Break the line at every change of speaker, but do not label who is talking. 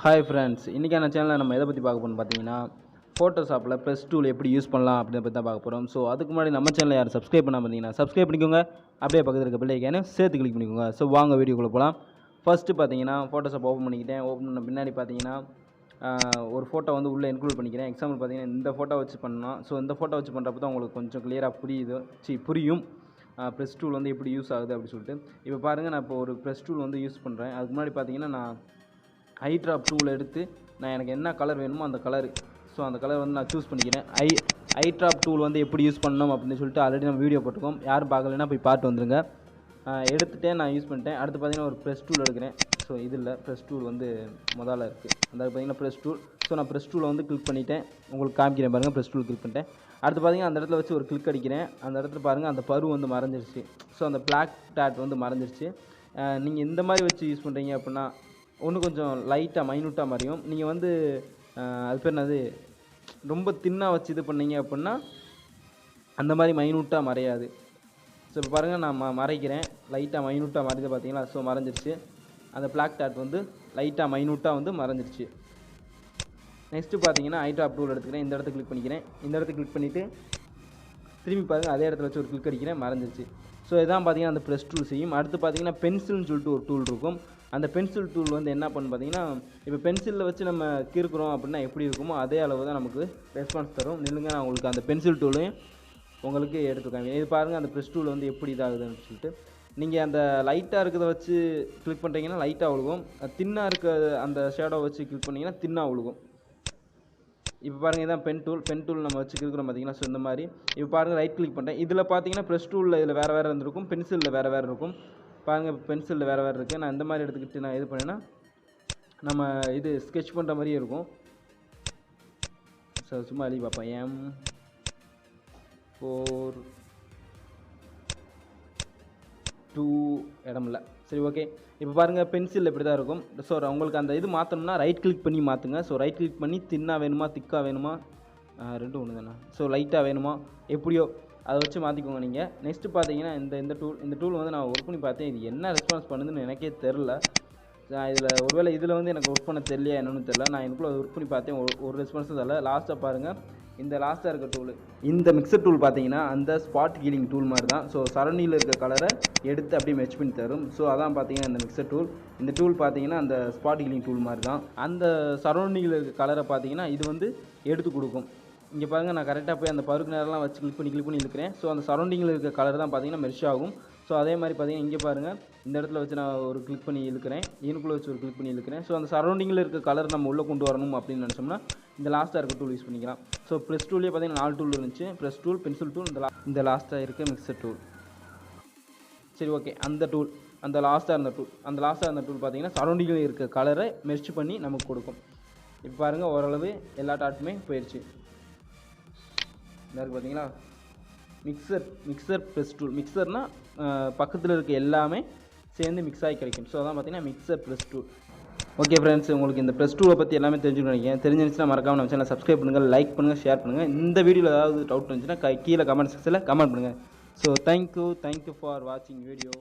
Hi friends, இன்றைக்கான சேனலில் நம்ம எதை பற்றி பார்க்க போகிறோம்னு பார்த்தீங்கன்னா ஃபோட்டோஷாப்பில் ப்ளஸ் டூல் எப்படி யூஸ் பண்ணலாம் அப்படின்னு பற்றி தான் பார்க்க போகிறோம். ஸோ அதுக்கு முன்னாடி நம்ம சேனலை யாரும் சப்ஸ்கிரைப் பண்ணாமல் பார்த்தீங்கன்னா சப்ஸ்கிரைப் பண்ணிக்கோங்க. அப்படியே பக்கத்தில் இருக்க பெல் ஐக்கானை சேர்த்து கிளிக் பண்ணிக்கோங்க. ஸோ வாங்க வீடியோக்குள்ளே போகலாம். ஃபஸ்ட்டு பார்த்தீங்கன்னா ஃபோட்டோஷாப் ஓப்பன் பண்ணிக்கிட்டேன். ஓப்பன் பண்ண பின்னாடி பார்த்தீங்கன்னா ஒரு ஃபோட்டோ வந்து உள்ளே இன்க்ளூட் பண்ணிக்கிறேன். எக்ஸாம்பிள் பார்த்தீங்கன்னா இந்த ஃபோட்டோ வச்சு பண்ணலாம். ஸோ இந்த ஃபோட்டோ வச்சு பண்ணுறப்ப தான் உங்களுக்கு கொஞ்சம் கிளியராக புரியும் ப்ளஸ் டூல் வந்து எப்படி யூஸ் ஆகுது அப்படின்னு சொல்லிட்டு. இப்போ பாருங்கள், நான் இப்போ ஒரு ப்ளஸ் டூல் வந்து யூஸ் பண்ணுறேன். அதுக்கு முன்னாடி பார்த்தீங்கன்னா நான் ஐ ட்ராப் டூல் எடுத்து நான் எனக்கு என்ன கலர் வேணுமோ அந்த கலர், ஸோ அந்த கலர் வந்து நான் சூஸ் பண்ணிக்கிறேன். ஐ ட்ராப் டூல் வந்து எப்படி யூஸ் பண்ணணும் அப்படின்னு சொல்லிட்டு ஆல்ரெடி நம்ம வீடியோ போட்டுக்கோம். யாரும் பார்க்கலன்னா போய் பார்த்து வந்துடுங்க. எடுத்துகிட்டேன், நான் யூஸ் பண்ணிட்டேன். அடுத்து பார்த்தீங்கன்னா ஒரு ப்ரெஸ் டூல் எடுக்கிறேன். ஸோ இதில் ப்ரெஸ் டூல் வந்து முதல்ல இருக்குது. அந்த பார்த்தீங்கன்னா ப்ரெஸ் டூல். ஸோ நான் ப்ரெஸ் டூலை வந்து கிளிக் பண்ணிவிட்டேன். உங்களுக்கு காமிக்கிறேன் பாருங்கள். ப்ரெஸ் டூல் கிளிக் பண்ணிட்டேன். அடுத்து பார்த்தீங்கன்னா அந்த இடத்துல வச்சு ஒரு கிளிக் அடிக்கிறேன். அந்த இடத்துல பாருங்கள் அந்த பரு வந்து மறைஞ்சிருச்சு. ஸோ அந்த பிளாக் டாட் வந்து மறைஞ்சிருச்சு. நீங்கள் இந்த மாதிரி வச்சு யூஸ் பண்ணுறீங்க அப்படின்னா ஒன்று கொஞ்சம் லைட்டாக மைனூட்டாக மறையும். நீங்கள் வந்து அது பேர் என்னது ரொம்ப தின்னாக வச்சு இது பண்ணீங்க அப்படின்னா அந்த மாதிரி மைனூட்டாக மறையாது. ஸோ இப்போ பாருங்கள், நான் மறைக்கிறேன். லைட்டாக மைனூட்டாக மறைஞ்சு பார்த்தீங்களா? ஸோ மறைஞ்சிருச்சு. அந்த பிளாக் டாட் வந்து லைட்டாக மைனூட்டாக வந்து மறைஞ்சிருச்சு. நெக்ஸ்ட்டு பார்த்தீங்கன்னா ஐ ட்ராப் டூல் எடுத்துக்கிறேன். இந்த இடத்த கிளிக் பண்ணிக்கிறேன். இந்த இடத்த கிளிக் பண்ணிவிட்டு திரும்பி பாருங்கள், அதே இடத்துல வச்சு ஒரு கிளிக் அடிக்கிறேன், மறைஞ்சிருச்சு. ஸோ இதான் பார்த்தீங்கன்னா அந்த ப்ரெஸ் டூல் செய்யும். அடுத்து பார்த்தீங்கன்னா பென்சில்னு சொல்லிட்டு ஒரு டூல் இருக்கும். அந்த பென்சில் டூல் வந்து என்ன பண்ணு பார்த்தீங்கன்னா, இப்போ பென்சிலில் வச்சு நம்ம கிறுக்குறோம் அப்படின்னா எப்படி இருக்குமோ அதே அளவு தான் நமக்கு ரெஸ்பான்ஸ் தரும். நில்லுங்க, நான் உங்களுக்கு அந்த பென்சில் டூலையும் உங்களுக்கு எடுத்துக்காங்க. இது பாருங்கள், அந்த ப்ரெஸ் டூல் வந்து எப்படி இதாகுதுன்னு சொல்லிட்டு. நீங்கள் அந்த லைட்டாக இருக்கிறத வச்சு கிளிக் பண்ணுறீங்கன்னா லைட்டாக விழுகும். தின்னாக இருக்க அந்த ஷேடோ வச்சு கிளிக் பண்ணிங்கன்னா தின்னாக விழுகும். இப்போ பாருங்கள், இதான் பென் டூல் நம்ம வச்சு கிறுக்குறோம் பார்த்தீங்கன்னா. ஸோ இந்த மாதிரி இப்போ பாருங்கள், ரைட் கிளிக் பண்ணுறேன். இதில் பார்த்தீங்கன்னா ப்ரெஸ் டூலில் இதில் வேறு வேறு இருந்திருக்கும், பென்சிலில் வேறு வேறு இருக்கும். பாருங்கள், இப்போ பென்சிலில் வேறு வேறு இருக்குது. நான் இந்த மாதிரி எடுத்துக்கிட்டு நான் இது பண்ணேன்னா நம்ம இது ஸ்கெட்ச் பண்ணுற மாதிரியே இருக்கும். ஸோ சும்மா எழுதி பார்ப்போம். M42 இடமில்ல. சரி, ஓகே. இப்போ பாருங்கள், பென்சில் இப்படி தான் இருக்கும். ஸோ உங்களுக்கு அந்த இது மாற்றணும்னா ரைட் கிளிக் பண்ணி மாற்றுங்க. ஸோ ரைட் கிளிக் பண்ணி தின்னாக வேணுமா திக்காக வேணுமா, ரெண்டும் ஒன்று தானே. ஸோ லைட்டாக வேணுமா எப்படியோ அதை வச்சு மாற்றிக்கோங்க நீங்கள். நெக்ஸ்ட்டு பார்த்தீங்கன்னா இந்த டூல் வந்து நான் ஒர்க் பண்ணி பார்த்தேன். இது என்ன ரெஸ்பான்ஸ் பண்ணுதுன்னு எனக்கே தெரில. இதில் ஒருவேளை இதில் வந்து எனக்கு ஒர்க் பண்ண தெரியலையா என்னன்னு தெரில. நான் எனக்குள்ளே ஒர்க் பண்ணி பார்த்தேன், ஒரு ரெஸ்பான்ஸும் தரல. லாஸ்ட்டாக பாருங்கள், இந்த லாஸ்ட்டாக இருக்க டூல், இந்த மிக்சர் டூல் பார்த்தீங்கன்னா அந்த ஸ்பாட் ஹீலிங் டூல் மாதிரி தான். ஸோ சரௌண்டிங்கில் இருக்க கலரை எடுத்து அப்படியே மெச் பண்ணி தரும். ஸோ அதான் பார்த்தீங்கன்னா இந்த மிக்சர் டூல். இந்த டூல் பார்த்தீங்கன்னா அந்த ஸ்பாட் ஹீலிங் டூல் மாதிரி தான். அந்த சரௌண்டிங்கில் இருக்க கலரை பார்த்தீங்கன்னா இது வந்து எடுத்து கொடுக்கும். இங்கே பாருங்கள், நான் கரெக்டாக போய் அந்த பருக்கு நேரம்லாம் வச்சு கிளிக் பண்ணி இழுக்கிறேன். ஸோ அந்த சரௌண்டிங்கில் இருக்க கலர் தான் பார்த்தீங்கன்னா மெர்ஷ் ஆகும். ஸோ அதே மாதிரி பார்த்தீங்கன்னா இங்கே பாருங்கள், இந்த இடத்துல வச்சு நான் ஒரு கிளிக் பண்ணி இழுக்கிறேன், ஈனுக்குள்ளே வச்சு ஒரு கிளிக் பண்ணி இழுக்கிறேன். ஸோ அந்த சரௌண்டிங்கில் இருக்க கலர் நம்ம உள்ளே கொண்டு வரணும் அப்படின்னு நினச்சோம்னா இந்த லாஸ்ட்டாக இருக்க டூல் யூஸ் பண்ணிக்கலாம். ஸோ ப்ரெஸ் டூல்லே பார்த்தீங்கன்னா 4 டூல் இருந்துச்சு. ப்ரெஸ் டூல், பென்சில் டூல், இந்த லாஸ்ட்டாக இருக்க மிக்சர் டூல். சரி, ஓகே. அந்த லாஸ்ட்டாக இருந்த டூல் பார்த்தீங்கன்னா சரௌண்டிங்கில் இருக்க கலரை மெர்ச் பண்ணி நமக்கு கொடுக்கும். இப்போ பாருங்கள், ஓரளவு எல்லா டாட்டுமே போயிடுச்சு. இருக்குது பார்த்தீங்களா? Mixer press tool. மிக்சர்னால் பக்கத்தில் இருக்க எல்லாமே சேர்ந்து மிக்ஸ் ஆகி கிடைக்கும். ஸோ அதான் பார்த்தீங்கன்னா mixer press tool. Okay friends, உங்களுக்கு இந்த ப்ரெஸ் டூலை பற்றி எல்லாமே தெரிஞ்சுக்கணும். தெரிஞ்சிருந்துச்சுன்னா மறக்காமல் நம்ம சேனலை சப்ஸ்கிரைப் பண்ணுங்கள், லைக் பண்ணுங்கள், ஷேர் பண்ணுங்கள். இந்த வீடியோவில் ஏதாவது டவுட் இருந்துச்சுன்னா கீழே கமெண்ட் செக்ஷனில் கமெண்ட் பண்ணுங்கள். ஸோ தேங்க்யூ ஃபார் வாட்சிங் வீடியோ.